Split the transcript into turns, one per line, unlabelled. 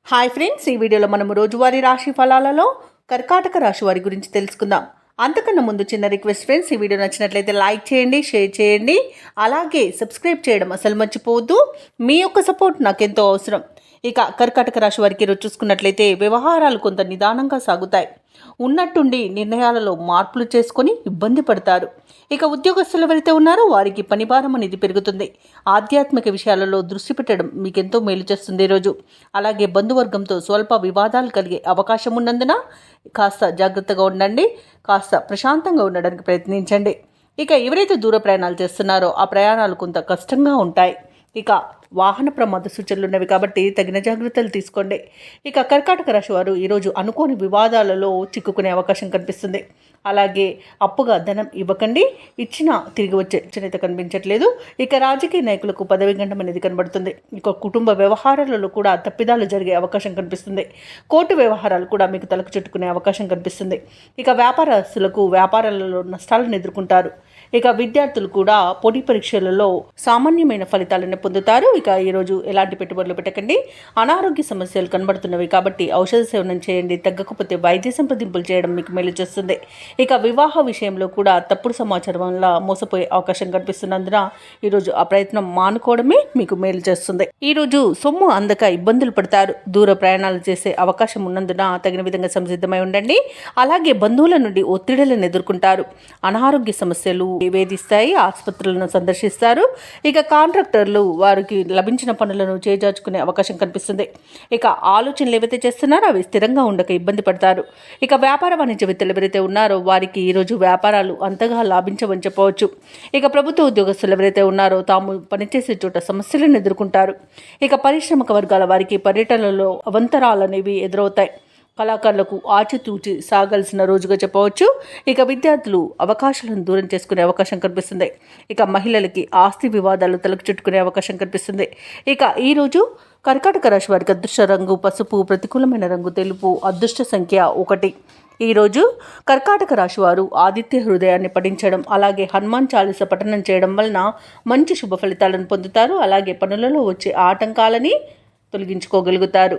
Hi friends, ఈ వీడియోలో మనం రోజువారీ రాశి ఫలాలలో కర్కాటక రాశి వారి గురించి తెలుసుకుందాం. అంతకన్నా ముందు చిన్న రిక్వెస్ట్ ఫ్రెండ్స్, ఈ వీడియో నచ్చినట్లయితే లైక్ చేయండి, షేర్ చేయండి, అలాగే సబ్స్క్రైబ్ చేయడం అసలు మర్చిపోవద్దు. మీ యొక్క సపోర్ట్ నాకెంతో అవసరం. ఇక కర్కాటక రాశి వారికి ఈరోజు చూసుకున్నట్లయితే వ్యవహారాలు కొంత నిదానంగా సాగుతాయి. ఉన్నట్టుండి నిర్ణయాలలో మార్పులు చేసుకొని ఇబ్బంది పడతారు. ఇక ఉద్యోగస్తులు ఎవరైతే ఉన్నారో వారికి పనిభారం అనేది పెరుగుతుంది. ఆధ్యాత్మిక విషయాలలో దృష్టి పెట్టడం మీకెంతో మేలు చేస్తుంది ఈరోజు. అలాగే బంధువర్గంతో స్వల్ప వివాదాలు కలిగే అవకాశం ఉన్నందున కాస్త జాగ్రత్తగా ఉండండి. కాస్త ప్రశాంతంగా ఉండడానికి ప్రయత్నించండి. ఇక ఎవరైతే దూర ప్రయాణాలు చేస్తున్నారో ఆ ప్రయాణాలు కొంత కష్టంగా ఉంటాయి. ఇక వాహన ప్రమాద సూచనలు ఉన్నవి కాబట్టి తగిన జాగ్రత్తలు తీసుకోండి. ఇక కర్కాటక రాశి వారు ఈరోజు అనుకోని వివాదాలలో చిక్కుకునే అవకాశం కనిపిస్తుంది. అలాగే అప్పుగా ధనం ఇవ్వకండి, ఇచ్చినా తిరిగి వచ్చే చరిత కనిపించట్లేదు. ఇక రాజకీయ నాయకులకు పదవి గండం అనేది కనబడుతుంది. ఇక కుటుంబ వ్యవహారాలలో కూడా తప్పిదాలు జరిగే అవకాశం కనిపిస్తుంది. కోర్టు వ్యవహారాలు కూడా మీకు తలకు చుట్టుకునే అవకాశం కనిపిస్తుంది. ఇక వ్యాపారస్తులకు వ్యాపారాలలో నష్టాలను ఎదుర్కొంటారు. ఇక విద్యార్థులు కూడా పోటీ పరీక్షలలో సామాన్యమైన ఫలితాలను పొందుతారు. ఇక ఈరోజు ఎలాంటి పెట్టుబడులు పెట్టకండి. అనారోగ్య సమస్యలు కనబడుతున్నవి కాబట్టి ఔషధ సేవనం చేయండి. తగ్గకపోతే వైద్య సంప్రదింపులు చేయడం మీకు మేలు చేస్తుంది. ఇక వివాహ విషయంలో కూడా తప్పుడు సమాచారం వల్ల మోసపోయే అవకాశం కనిపిస్తున్నందున ఈరోజు ఆ ప్రయత్నం మానుకోవడమే మీకు మేలు చేస్తుంది. ఈరోజు సొమ్ము అందక ఇబ్బందులు పడతారు. దూర ప్రయాణాలు చేసే అవకాశం ఉన్నందున తగిన విధంగా సంసిద్ధమై ఉండండి. అలాగే బంధువుల నుండి ఒత్తిడులను ఎదుర్కొంటారు. అనారోగ్య సమస్యలు వేధిస్తాయి. ఆసుపత్రులను సందర్శిస్తారు. ఇక కాంట్రాక్టర్లు వారికి లభించిన పనులను చేజార్చుకునే అవకాశం కనిపిస్తుంది. ఇక ఆలోచనలు ఏవైతే చేస్తున్నారో అవి స్థిరంగా ఉండక ఇబ్బంది పడతారు. ఇక వ్యాపార వాణిజ్యవేత్తలు ఎవరైతే ఉన్నారో వారికి ఈరోజు వ్యాపారాలు అంతగా లాభించవని చెప్పవచ్చు. ఇక ప్రభుత్వ ఉద్యోగస్తులు ఎవరైతే ఉన్నారో తాము పనిచేసే చోట సమస్యలను ఎదుర్కొంటారు. ఇక పారిశ్రామిక వర్గాల వారికి పర్యటనలో అవంతరాలు అనేవి ఎదురవుతాయి. కళాకారులకు ఆచితూచి సాగాల్సిన రోజుగా చెప్పవచ్చు. ఇక విద్యార్థులు అవకాశాలను దూరం చేసుకునే అవకాశం కనిపిస్తుంది. ఇక మహిళలకి ఆస్తి వివాదాలు తలకు చుట్టుకునే అవకాశం కనిపిస్తుంది. ఇక ఈరోజు కర్కాటక రాశి వారికి అదృష్ట రంగు పసుపు, ప్రతికూలమైన రంగు తెలుపు, అదృష్ట సంఖ్య 1. ఈరోజు కర్కాటక రాశి వారు ఆదిత్య హృదయాన్ని పఠించడం, అలాగే హనుమాన్ చాలీస పఠనం చేయడం వలన మంచి శుభ ఫలితాలను పొందుతారు. అలాగే పనులలో వచ్చే ఆటంకాలని తొలగించుకోగలుగుతారు.